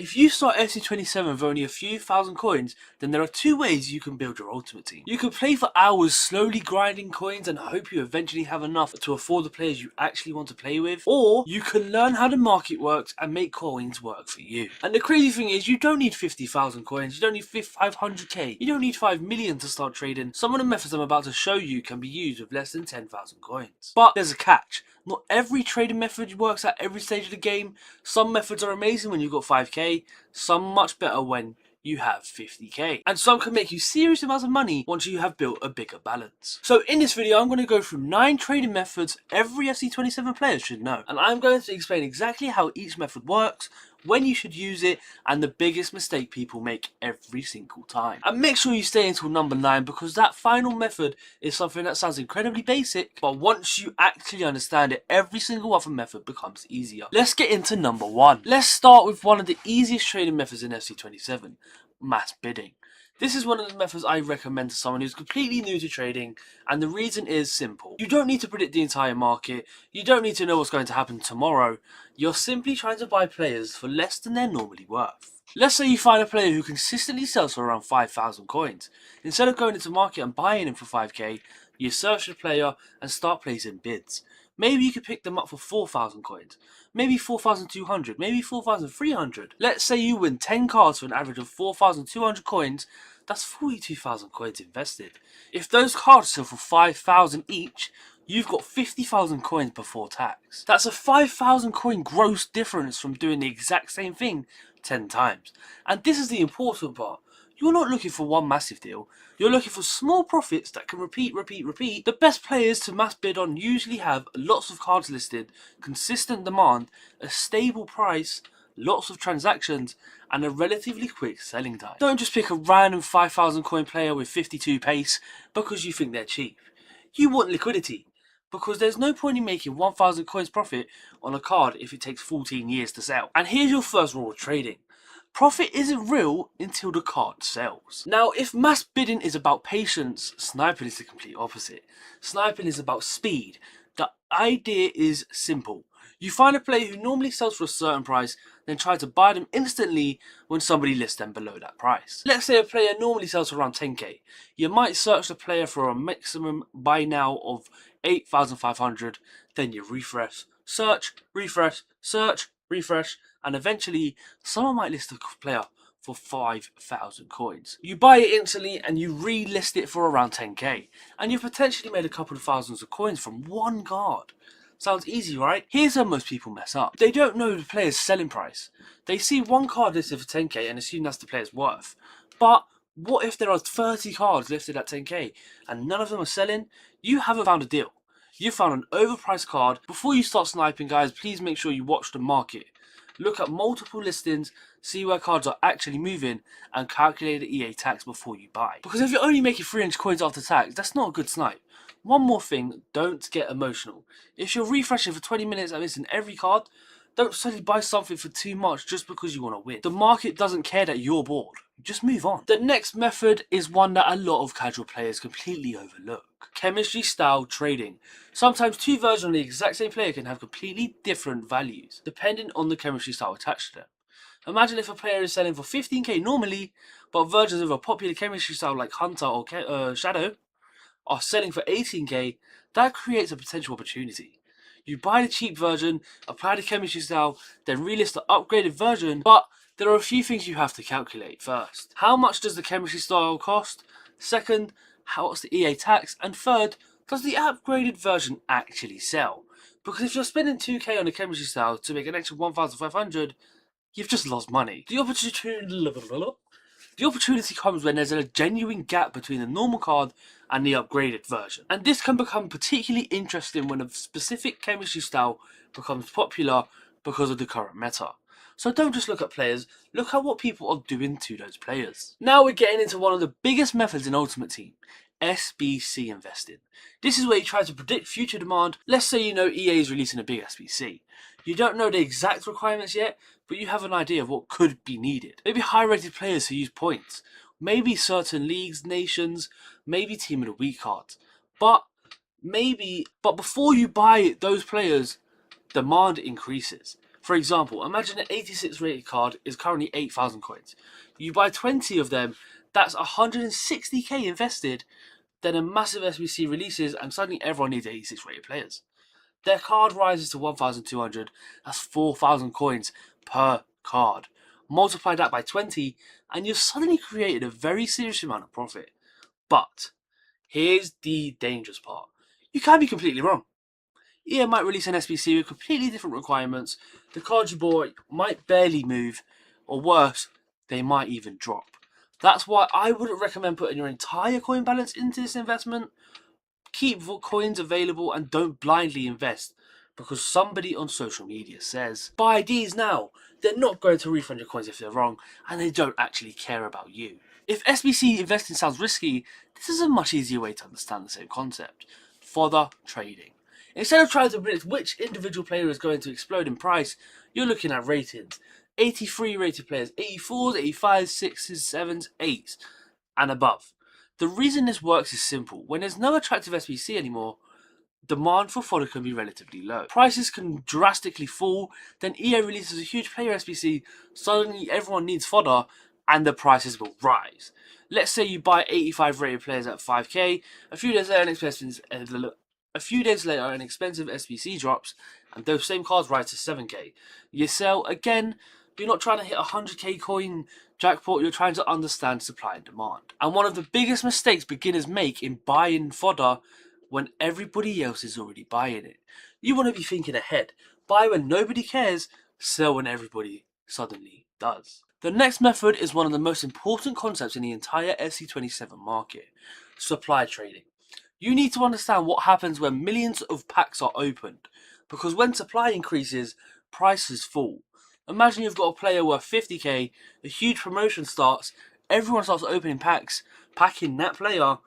If you start FC27 with only a few thousand coins, then there are two ways you can build your ultimate team. You can play for hours slowly grinding coins and hope you eventually have enough to afford the players you actually want to play with, or you can learn how the market works and make coins work for you. And the crazy thing is, you don't need 50,000 coins, you don't need 500k, you don't need 5 million to start trading. Some of the methods I'm about to show you can be used with less than 10,000 coins. But there's a catch. Not every trading method works at every stage of the game. Some methods are amazing when you've got 5k, some much better when you have 50k, and some can make you serious amounts of money once you have built a bigger balance. So in this video I'm going to go through 9 trading methods every FC27 player should know, and I'm going to explain exactly how each method works, when you should use it, and the biggest mistake people make every single time. And make sure you stay until number 9, because that final method is something that sounds incredibly basic, but once you actually understand it, every single other method becomes easier. Let's get into number 1. Let's start with one of the easiest trading methods in FC27, mass bidding. This is one of the methods I recommend to someone who's completely new to trading, and the reason is simple. You don't need to predict the entire market, you don't need to know what's going to happen tomorrow, you're simply trying to buy players for less than they're normally worth. Let's say you find a player who consistently sells for around 5,000 coins. Instead of going into market and buying him for 5k, you search the player and start placing bids. Maybe you could pick them up for 4,000 coins, maybe 4,200, maybe 4,300. Let's say you win 10 cards for an average of 4,200 coins, that's 42,000 coins invested. If those cards sell for 5,000 each, you've got 50,000 coins before tax. That's a 5,000 coin gross difference from doing the exact same thing 10 times. And this is the important part. You're not looking for one massive deal, you're looking for small profits that can repeat. The best players to mass bid on usually have lots of cards listed, consistent demand, a stable price, lots of transactions, and a relatively quick selling time. Don't just pick a random 5,000 coin player with 52 pace because you think they're cheap. You want liquidity, because there's no point in making 1,000 coins profit on a card if it takes 14 years to sell. And here's your first rule of trading. Profit isn't real until the card sells. Now, if mass bidding is about patience, sniping is the complete opposite. Sniping is about speed. The idea is simple. You find a player who normally sells for a certain price, then try to buy them instantly when somebody lists them below that price. Let's say a player normally sells for around 10k. You might search the player for a maximum buy now of 8,500, then you refresh, search, refresh, search, refresh, and eventually someone might list a player for 5,000 coins. You buy it instantly and you relist it for around 10k, and you've potentially made a couple of thousands of coins from one card. Sounds easy, right? Here's where most people mess up. They don't know the player's selling price. They see one card listed for 10k and assume that's the player's worth. But what if there are 30 cards listed at 10k and none of them are selling? You haven't found a deal. You found an overpriced card. Before you start sniping, guys, please make sure you watch the market. Look at multiple listings, see where cards are actually moving, and calculate the EA tax before you buy. Because if you're only making 300 coins after tax, that's not a good snipe. One more thing, don't get emotional. If you're refreshing for 20 minutes and missing every card, don't suddenly buy something for too much just because you want to win. The market doesn't care that you're bored. Just move on. The next method is one that a lot of casual players completely overlook. Chemistry style trading. Sometimes two versions of the exact same player can have completely different values, depending on the chemistry style attached to them. Imagine if a player is selling for 15k normally, but versions of a popular chemistry style like Hunter or Shadow are selling for 18k, that creates a potential opportunity. You buy the cheap version, apply the chemistry style, then relist the upgraded version, but there are a few things you have to calculate. First, how much does the chemistry style cost? Second, what's the EA tax? And third, does the upgraded version actually sell? Because if you're spending 2k on the chemistry style to make an extra 1,500, you've just lost money. The opportunity comes when there's a genuine gap between the normal card and the upgraded version. And this can become particularly interesting when a specific chemistry style becomes popular because of the current meta. So don't just look at players, look at what people are doing to those players. Now we're getting into one of the biggest methods in Ultimate Team, SBC investing. This is where you try to predict future demand. Let's say you know EA is releasing a big SBC. You don't know the exact requirements yet, but you have an idea of what could be needed. Maybe high-rated players who use points, maybe certain leagues, nations, maybe team of the week cards. But before you buy those players, demand increases. For example, imagine an 86 rated card is currently 8,000 coins. You buy 20 of them, that's 160k invested. Then a massive SBC releases and suddenly everyone needs 86 rated players. Their card rises to 1,200, that's 4,000 coins per card. Multiply that by 20 and you've suddenly created a very serious amount of profit. But here's the dangerous part. You can be completely wrong. EA might release an SBC with completely different requirements, the cards you bought might barely move, or worse, they might even drop. That's why I wouldn't recommend putting your entire coin balance into this investment. Keep coins available and don't blindly invest because somebody on social media says, buy these now. They're not going to refund your coins if they're wrong and they don't actually care about you. If SBC investing sounds risky, this is a much easier way to understand the same concept. Fodder trading. Instead of trying to predict which individual player is going to explode in price, you're looking at ratings. 83 rated players, 84s, 85s, 6s, 7s, 8s, and above. The reason this works is simple. When there's no attractive SBC anymore, demand for fodder can be relatively low. Prices can drastically fall, then EA releases a huge player SBC, suddenly everyone needs fodder, and the prices will rise. Let's say you buy 85 rated players at 5k, a few days later an expensive SBC drops, and those same cards rise to 7k. You sell again, you're not trying to hit a 100k coin jackpot, you're trying to understand supply and demand. And one of the biggest mistakes beginners make in buying fodder when everybody else is already buying it. You want to be thinking ahead. Buy when nobody cares, sell when everybody suddenly does. The next method is one of the most important concepts in the entire FC27 market, supply trading. You need to understand what happens when millions of packs are opened, because when supply increases, prices fall. Imagine you've got a player worth 50k, a huge promotion starts, everyone starts opening packs, packing that player,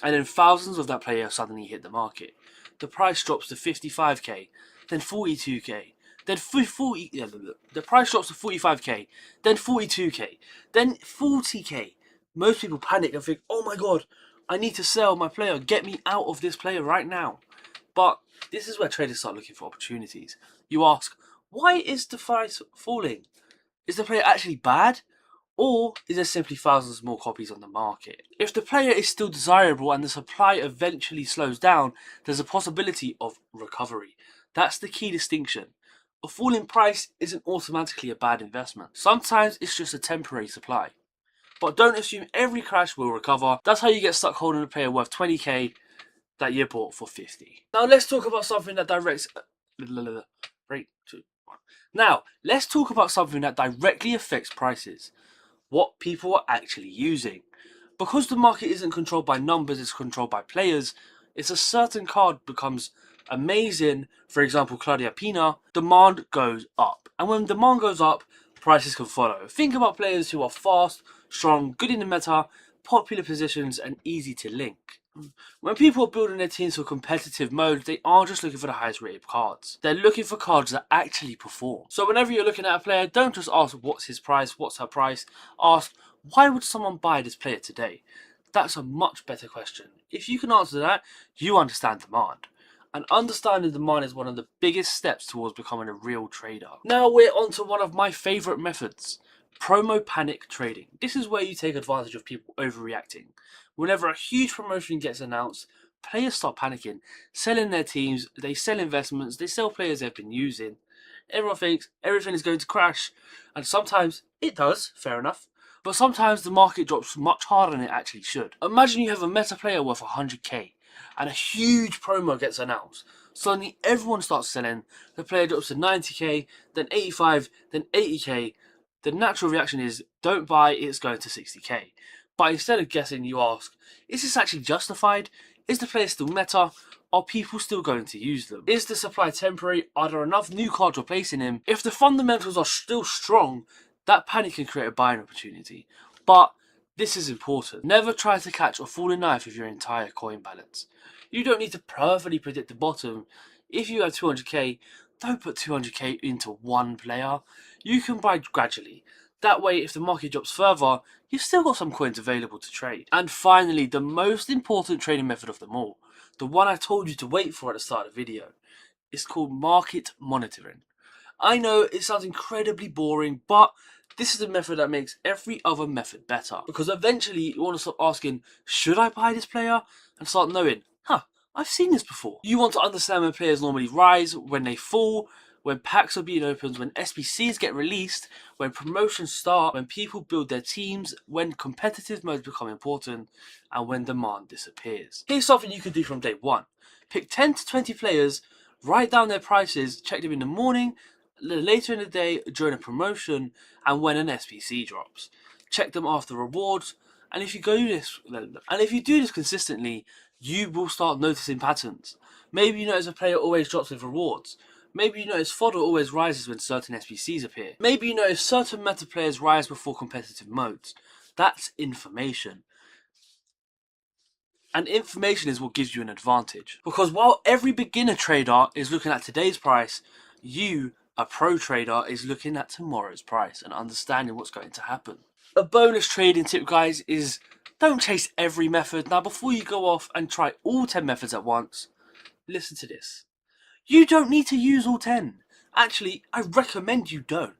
and then thousands of that player suddenly hit the market. The price drops to 55k, then 42k, then 40. The price drops to 45k, then 42k, then 40k. Most people panic and think, "Oh my god, I need to sell my player. Get me out of this player right now." But this is where traders start looking for opportunities. You ask, why is the price falling? Is the player actually bad? Or is there simply thousands more copies on the market? If the player is still desirable and the supply eventually slows down, there's a possibility of recovery. That's the key distinction. A fall in price isn't automatically a bad investment. Sometimes it's just a temporary supply. But don't assume every crash will recover. That's how you get stuck holding a player worth 20k that you bought for 50. Now let's talk about something that directly affects prices. What people are actually using. Because the market isn't controlled by numbers, it's controlled by players. If a certain card becomes amazing, for example Claudia Pina, demand goes up. And when demand goes up, prices can follow. Think about players who are fast, strong, good in the meta, popular positions, and easy to link. When people are building their teams for competitive mode, they aren't just looking for the highest rated cards. They're looking for cards that actually perform. So whenever you're looking at a player, don't just ask what's his price, what's her price. Ask, why would someone buy this player today? That's a much better question. If you can answer that, you understand demand. And understanding demand is one of the biggest steps towards becoming a real trader. Now we're on to one of my favourite methods. Promo panic trading. This is where you take advantage of people overreacting. Whenever a huge promotion gets announced, players start panicking, selling their teams, they sell investments, they sell players they've been using. Everyone thinks everything is going to crash, and sometimes it does, fair enough, but sometimes the market drops much harder than it actually should. Imagine you have a meta player worth 100k, and a huge promo gets announced. Suddenly everyone starts selling, the player drops to 90k, then 85, then 80k. The natural reaction is, don't buy, it's going to 60k. But instead of guessing, you ask, is this actually justified? Is the player still meta? Are people still going to use them? Is the supply temporary? Are there enough new cards replacing him? If the fundamentals are still strong, that panic can create a buying opportunity. But this is important. Never try to catch a falling knife with your entire coin balance. You don't need to perfectly predict the bottom. If you have 200k, don't put 200k into one player. You can buy gradually. That way, if the market drops further, you've still got some coins available to trade. And finally, the most important trading method of them all, the one I told you to wait for at the start of the video, is called market monitoring. I know it sounds incredibly boring, but this is a method that makes every other method better. Because eventually you want to stop asking, should I buy this player? And start knowing, I've seen this before. You want to understand when players normally rise, when they fall, when packs are being opened, when SBCs get released, when promotions start, when people build their teams, when competitive modes become important, and when demand disappears. Here's something you can do from day one. Pick 10 to 20 players, write down their prices, check them in the morning, later in the day during a promotion, and when an SBC drops. Check them after rewards, and if you do this consistently, you will start noticing patterns. Maybe you notice a player always drops with rewards. Maybe you notice fodder always rises when certain SBCs appear. Maybe you notice certain meta players rise before competitive modes. That's information. And information is what gives you an advantage. Because while every beginner trader is looking at today's price, you, a pro trader, is looking at tomorrow's price and understanding what's going to happen. A bonus trading tip, guys, is don't chase every method. Now, before you go off and try all 10 methods at once, listen to this. You don't need to use all 10. Actually, I recommend you don't.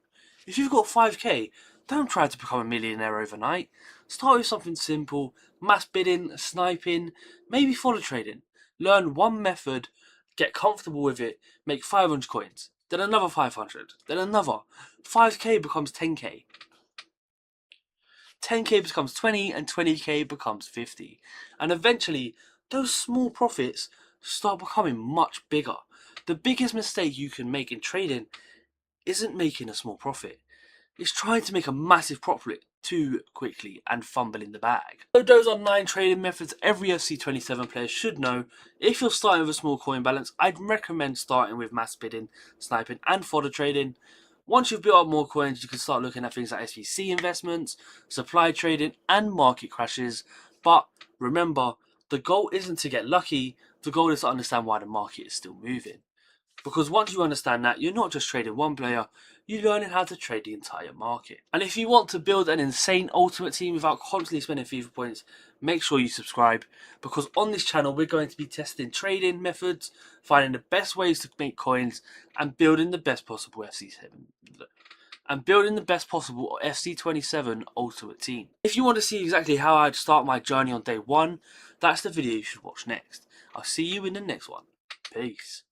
If you've got 5k, don't try to become a millionaire overnight. Start with something simple, mass bidding, sniping, maybe follow trading. Learn one method, get comfortable with it, make 500 coins, then another 500, then another. 5k becomes 10k. 10k becomes 20 and 20k becomes 50. And eventually, those small profits start becoming much bigger. The biggest mistake you can make in trading isn't making a small profit. It's trying to make a massive profit too quickly and fumbling the bag. So those are 9 trading methods every FC27 player should know. If you're starting with a small coin balance, I'd recommend starting with mass bidding, sniping and fodder trading. Once you've built up more coins, you can start looking at things like SBC investments, supply trading and market crashes. But remember, the goal isn't to get lucky, the goal is to understand why the market is still moving. Because once you understand that, you're not just trading one player, you're learning how to trade the entire market. And if you want to build an insane ultimate team without constantly spending FIFA points, make sure you subscribe. Because on this channel, we're going to be testing trading methods, finding the best ways to make coins, and building the best possible FC27 ultimate team. If you want to see exactly how I'd start my journey on day one, that's the video you should watch next. I'll see you in the next one. Peace.